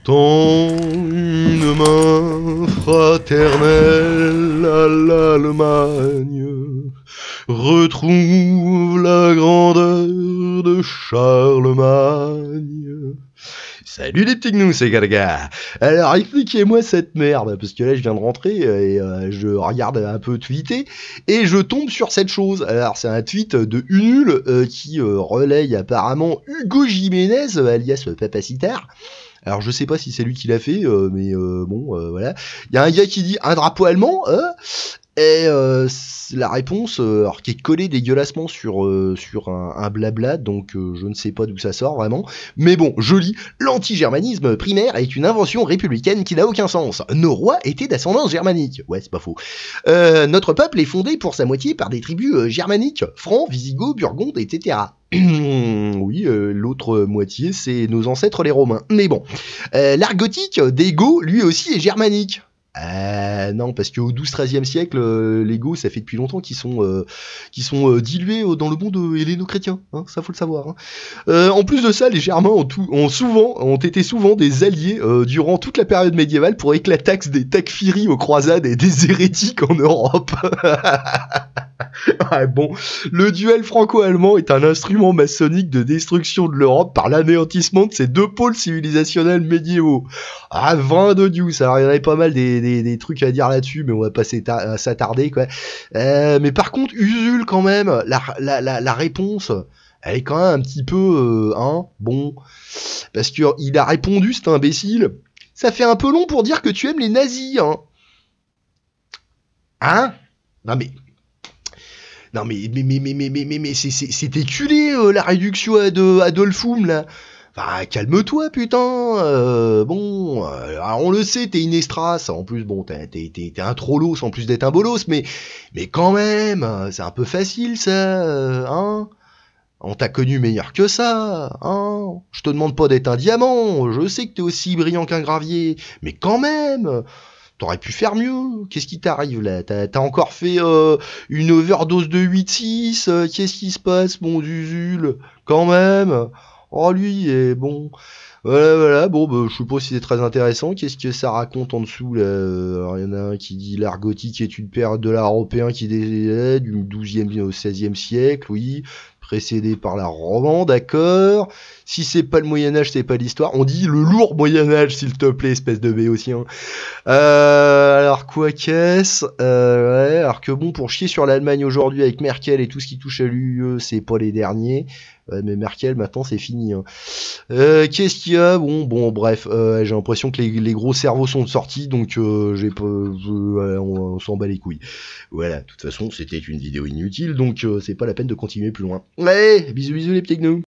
Tends une main fraternelle à l'Allemagne, retrouve la grandeur de Charlemagne. Salut les petits gnous, c'est Galga. Alors expliquez-moi cette merde, parce que là je viens de rentrer et je regarde un peu tweeter et je tombe sur cette chose. Alors c'est un tweet de Unul qui relaye apparemment Hugo Jiménez, alias Papacitar. Alors je sais pas si c'est lui qui l'a fait, mais bon, voilà. Il y a un gars qui dit un drapeau allemand, et la réponse, alors qui est collée dégueulassement sur un blabla, donc je ne sais pas d'où ça sort vraiment. Mais bon, je lis, l'anti-germanisme primaire est une invention républicaine qui n'a aucun sens. Nos rois étaient d'ascendance germanique. Ouais, c'est pas faux. Notre peuple est fondé pour sa moitié par des tribus germaniques, francs, visigoths, burgondes, etc. Oui, l'autre moitié, c'est nos ancêtres les Romains. Mais bon, l'art gothique des Goths, lui aussi, est germanique. Non, parce qu'au XII-XIIIe siècle, les Goths, ça fait depuis longtemps qu'ils sont dilués dans le monde helléno-chrétien, hein, ça faut le savoir. Hein. En plus de ça, les Germains ont été souvent des alliés durant toute la période médiévale pour éclataxe des takfiris aux croisades et des hérétiques en Europe. Ah, bon, le duel franco-allemand est un instrument maçonnique de destruction de l'Europe par l'anéantissement de ces deux pôles civilisationnels médiévaux. Ah, 22 news, alors il y en avait pas mal des trucs à dire là-dessus, mais on va pas s'attarder, quoi. Mais par contre, Usul, quand même, la réponse, elle est quand même un petit peu, bon, parce qu'il a répondu, cet imbécile, ça fait un peu long pour dire que tu aimes les nazis, hein. Hein? Non mais c'est éculé la réduction ad Adolphum là. Enfin, calme-toi putain. Bon, alors on le sait, t'es une estrace. En plus, bon, t'es un trollos en plus d'être un bolos, mais quand même, c'est un peu facile ça, hein. On t'a connu meilleur que ça, hein. Je te demande pas d'être un diamant. Je sais que t'es aussi brillant qu'un gravier, mais quand même. T'aurais pu faire mieux. Qu'est-ce qui t'arrive là? T'as encore fait une overdose de 8-6. Qu'est-ce qui se passe, mon Zuzul? Quand même. Oh, lui, est bon. Voilà. Bon, bah, je sais pas si c'est très intéressant. Qu'est-ce que ça raconte en dessous là? Alors, il y en a un qui dit l'art gothique est une période de l'art européen qui est du XIIe au XVIe siècle, oui. Précédé par la roman, d'accord. Si c'est pas le Moyen-Âge, c'est pas l'histoire. On dit le lourd Moyen-Âge, s'il te plaît, espèce de béotien. Alors quoi qu'est-ce ouais, alors que bon, pour chier sur l'Allemagne aujourd'hui avec Merkel et tout ce qui touche à l'UE, c'est pas les derniers. Ouais, mais Merkel, maintenant, c'est fini. Hein. Qu'est-ce qu'il y a bon, bref, j'ai l'impression que les gros cerveaux sont sortis, donc j'ai pas, on s'en bat les couilles. Voilà, de toute façon, c'était une vidéo inutile, donc c'est pas la peine de continuer plus loin. Ouais, bisous les petits gnous.